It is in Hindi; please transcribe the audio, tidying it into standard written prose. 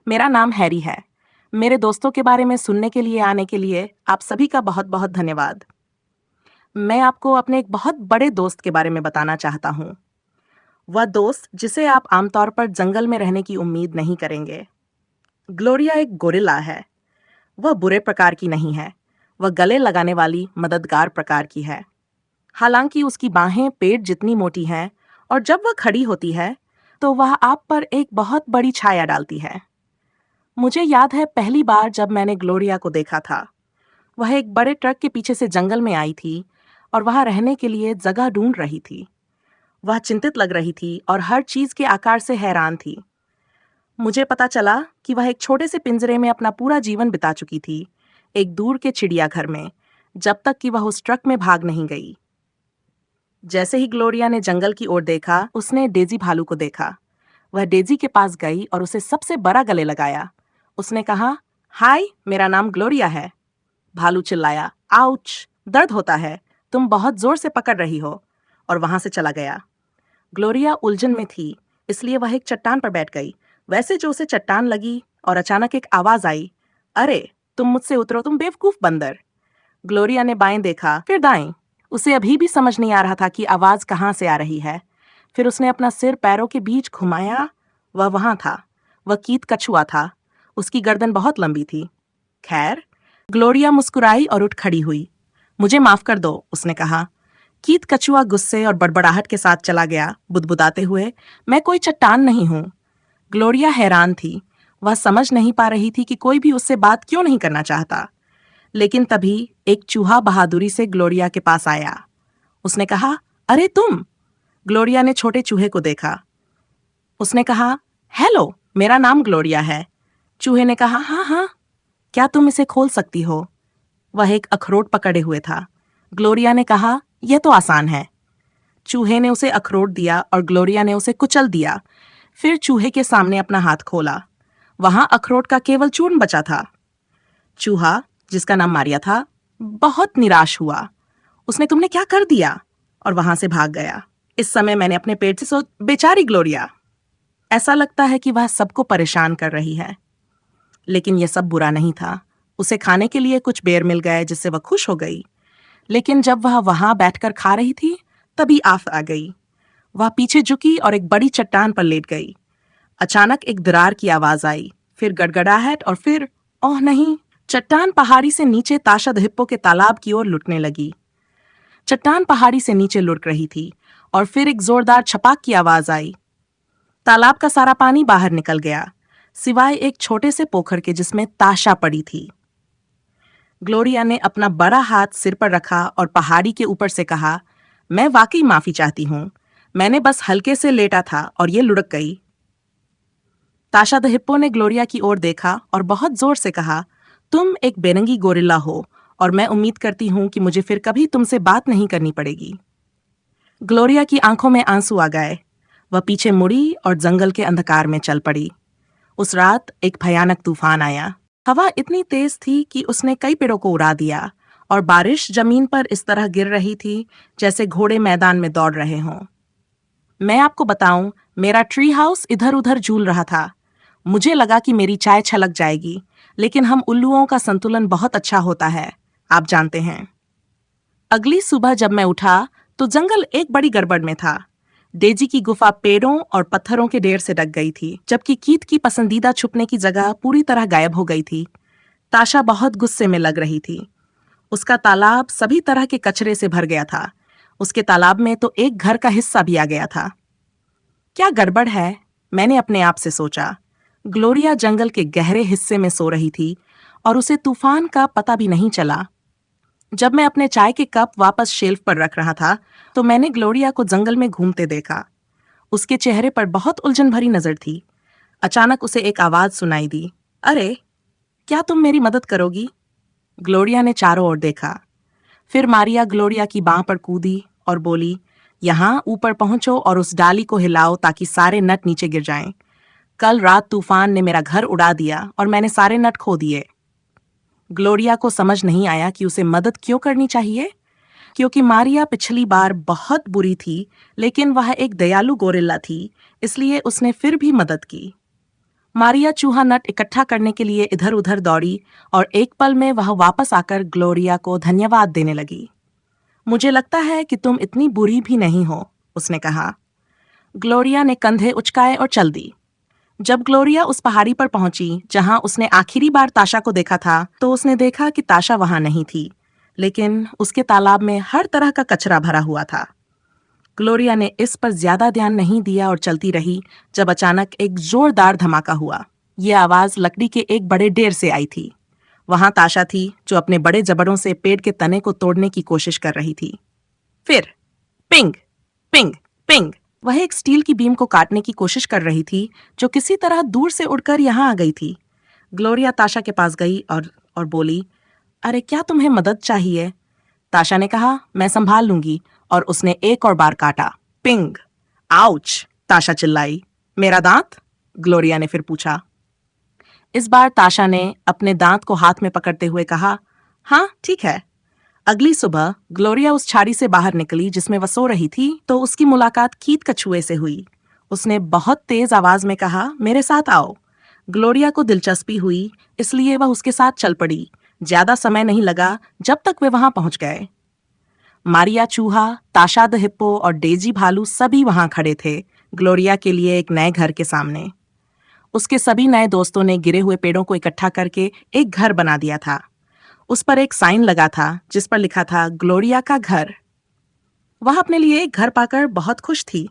मेरा नाम हैरी है। मेरे दोस्तों के बारे में सुनने के लिए आने के लिए आप सभी का बहुत-बहुत धन्यवाद। मैं आपको अपने एक बहुत बड़े दोस्त के बारे में बताना चाहता हूँ। वह दोस्त जिसे आप आमतौर पर जंगल में रहने की उम्मीद नहीं करेंगे। ग्लोरिया एक गोरिल्ला है। वह बुरे प्रकार की नहीं है। वह गले लगाने वाली मददगार प्रकार की है। हालांकि उसकी बाहें पेट जितनी मोटी हैं और जब वह खड़ी होती है, तो वह आप पर एक बहुत बड़ी छाया डालती है। मुझे याद है पहली बार जब मैंने ग्लोरिया को देखा था। वह एक बड़े ट्रक के पीछे से जंगल में आई थी और वहां रहने के लिए जगह ढूंढ रही थी। वह चिंतित लग रही थी और हर चीज के आकार से हैरान थी। मुझे पता चला कि वह एक छोटे से पिंजरे में अपना पूरा जीवन बिता चुकी थी, एक दूर के चिड़ियाघर में, जब तक कि वह उस ट्रक में भाग नहीं गई। जैसे ही ग्लोरिया ने जंगल की ओर देखा, उसने डेजी भालू को देखा। वह डेजी के पास गई और उसे सबसे बड़ा गले लगाया। उसने कहा, हाय, मेरा नाम ग्लोरिया है। भालू चिल्लाया, आउच, दर्द होता है, तुम बहुत जोर से पकड़ रही हो, और वहां से चला गया। ग्लोरिया उलझन में थी, इसलिए वह एक चट्टान पर बैठ गई। वैसे जो उसे चट्टान लगी और अचानक एक आवाज आई, अरे, तुम मुझसे उतरो, तुम बेवकूफ बंदर। ग्लोरिया ने बाएं देखा, फिर दाएं। उसे अभी भी समझ नहीं आ रहा था कि आवाज कहाँ से आ रही है। फिर उसने अपना सिर पैरों के बीच घुमाया। वह वहां था। वह कीत कछुआ था। उसकी गर्दन बहुत लंबी थी। खैर, ग्लोरिया मुस्कुराई और उठ खड़ी हुई। मुझे माफ कर दो, उसने कहा। कीत कछुआ गुस्से और बड़बड़ाहट के साथ चला गया, बुदबुदाते हुए, मैं कोई चट्टान नहीं हूं। ग्लोरिया हैरान थी। वह समझ नहीं पा रही थी कि कोई भी उससे बात क्यों नहीं करना चाहता। लेकिन तभी एक चूहा बहादुरी से ग्लोरिया के पास आया। उसने कहा, अरे तुम। ग्लोरिया ने छोटे चूहे को देखा। उसने कहा, हेलो, मेरा नाम ग्लोरिया है। चूहे ने कहा, हाँ हाँ, क्या तुम इसे खोल सकती हो? वह एक अखरोट पकड़े हुए था। ग्लोरिया ने कहा, यह तो आसान है। चूहे ने उसे अखरोट दिया और ग्लोरिया ने उसे कुचल दिया। फिर चूहे के सामने अपना हाथ खोला। वहां अखरोट का केवल चूर्ण बचा था। चूहा, जिसका नाम मारिया था, बहुत निराश हुआ। उसने तुमने क्या कर दिया? और वहां से भाग गया। इस समय मैंने अपने पेट से सोच, बेचारी ग्लोरिया। ऐसा लगता है कि वह सबको परेशान कर रही है। लेकिन यह सब बुरा नहीं था। उसे खाने के लिए कुछ बेर मिल गए जिससे वह खुश हो गई। लेकिन जब वह वहां बैठकर खा रही थी, तभी आफत आ गई। वह पीछे झुकी और एक बड़ी चट्टान पर लेट गई। अचानक एक दरार की आवाज आई, फिर गड़गड़ाहट और फिर, ओह नहीं, चट्टान पहाड़ी से नीचे ताशद हिप्पो के तालाब की ओर लुटने लगी। चट्टान पहाड़ी से नीचे लुढ़क रही थी और फिर एक जोरदार छपाक की आवाज आई। तालाब का सारा पानी बाहर निकल गया, सिवाय एक छोटे से पोखर के जिसमें ताशा पड़ी थी। ग्लोरिया ने अपना बड़ा हाथ सिर पर रखा और पहाड़ी के ऊपर से कहा, मैं वाकई माफी चाहती हूँ। मैंने बस हल्के से लेटा था और ये लुढ़क गई। ताशा द हिप्पो ने ग्लोरिया की ओर देखा और बहुत जोर से कहा, तुम एक बेरंगी गोरिल्ला हो और मैं उम्मीद करती हूँ कि मुझे फिर कभी तुमसे बात नहीं करनी पड़ेगी। ग्लोरिया की आंखों में आंसू आ गए। वह पीछे मुड़ी और जंगल के अंधकार में चल पड़ी। उस रात एक भयानक तूफान आया। हवा इतनी तेज थी कि उसने कई पेड़ों को उड़ा दिया और बारिश जमीन पर इस तरह गिर रही थी जैसे घोड़े मैदान में दौड़ रहे हों। मैं आपको बताऊं, मेरा ट्री हाउस इधर उधर झूल रहा था। मुझे लगा कि मेरी चाय छलक जाएगी, लेकिन हम उल्लुओं का संतुलन बहुत अच्छा होता है, आप जानते हैं। अगली सुबह जब मैं उठा तो जंगल एक बड़ी गड़बड़ में था। डेजी की गुफा पेड़ों और पत्थरों के ढेर से ढक गई थी, जबकि कीत की पसंदीदा छुपने की जगह पूरी तरह गायब हो गई थी। ताशा बहुत गुस्से में लग रही थी। उसका तालाब सभी तरह के कचरे से भर गया था। उसके तालाब में तो एक घर का हिस्सा भी आ गया था। क्या गड़बड़ है? मैंने अपने आप से सोचा। ग्लोरिया जंगल के गहरे हिस्से में सो रही थी और उसे तूफान का पता भी नहीं चला। जब मैं अपने चाय के कप वापस शेल्फ पर रख रहा था, तो मैंने ग्लोरिया को जंगल में घूमते देखा। उसके चेहरे पर बहुत उलझन भरी नजर थी। अचानक उसे एक आवाज सुनाई दी, अरे, क्या तुम मेरी मदद करोगी? ग्लोरिया ने चारों ओर देखा। फिर मारिया ग्लोरिया की बांह पर कूदी और बोली, यहां ऊपर पहुंचो और उस डाली को हिलाओ ताकि सारे नट नीचे गिर जाएं। कल रात तूफान ने मेरा घर उड़ा दिया और मैंने सारे नट खो दिए। ग्लोरिया को समझ नहीं आया कि उसे मदद क्यों करनी चाहिए, क्योंकि मारिया पिछली बार बहुत बुरी थी, लेकिन वह एक दयालु गोरिल्ला थी, इसलिए उसने फिर भी मदद की। मारिया चूहा नट इकट्ठा करने के लिए इधर उधर दौड़ी और एक पल में वह वापस आकर ग्लोरिया को धन्यवाद देने लगी। मुझे लगता है कि तुम इतनी बुरी भी नहीं हो, उसने कहा। ग्लोरिया ने कंधे उचकाए और चल दी। जब ग्लोरिया उस पहाड़ी पर पहुंची जहां उसने आखिरी बार ताशा को देखा था, तो उसने देखा कि ताशा वहां नहीं थी, लेकिन उसके तालाब में हर तरह का कचरा भरा हुआ था। ग्लोरिया ने इस पर ज्यादा ध्यान नहीं दिया और चलती रही जब अचानक एक जोरदार धमाका हुआ। यह आवाज लकड़ी के एक बड़े ढेर से आई थी। वहां ताशा थी जो अपने बड़े जबड़ों से पेड़ के तने को तोड़ने की कोशिश कर रही थी। फिर पिंग पिंग पिंग, वह एक स्टील की बीम को काटने की कोशिश कर रही थी जो किसी तरह दूर से उड़कर यहाँ आ गई थी। ग्लोरिया ताशा के पास गई और बोली, अरे क्या तुम्हें मदद चाहिए? ताशा ने कहा, मैं संभाल लूंगी, और उसने एक और बार काटा। पिंग। आउच, ताशा चिल्लाई। मेरा दांत? ग्लोरिया ने फिर पूछा। इस बार ताशा ने अपने दांत को हाथ में पकड़ते हुए कहा, हाँ ठीक है। अगली सुबह ग्लोरिया उस छाड़ी से बाहर निकली जिसमें वह सो रही थी, तो उसकी मुलाकात कीट कछुए से हुई। उसने बहुत तेज आवाज में कहा, मेरे साथ आओ। ग्लोरिया को दिलचस्पी हुई, इसलिए वह उसके साथ चल पड़ी। ज्यादा समय नहीं लगा जब तक वे वहां पहुंच गए। मारिया चूहा, ताशा द हिप्पो और डेजी भालू सभी वहां खड़े थे, ग्लोरिया के लिए एक नए घर के सामने। उसके सभी नए दोस्तों ने गिरे हुए पेड़ों को इकट्ठा करके एक घर बना दिया था। उस पर एक साइन लगा था जिस पर लिखा था, ग्लोरिया का घर। वह अपने लिए एक घर पाकर बहुत खुश थी।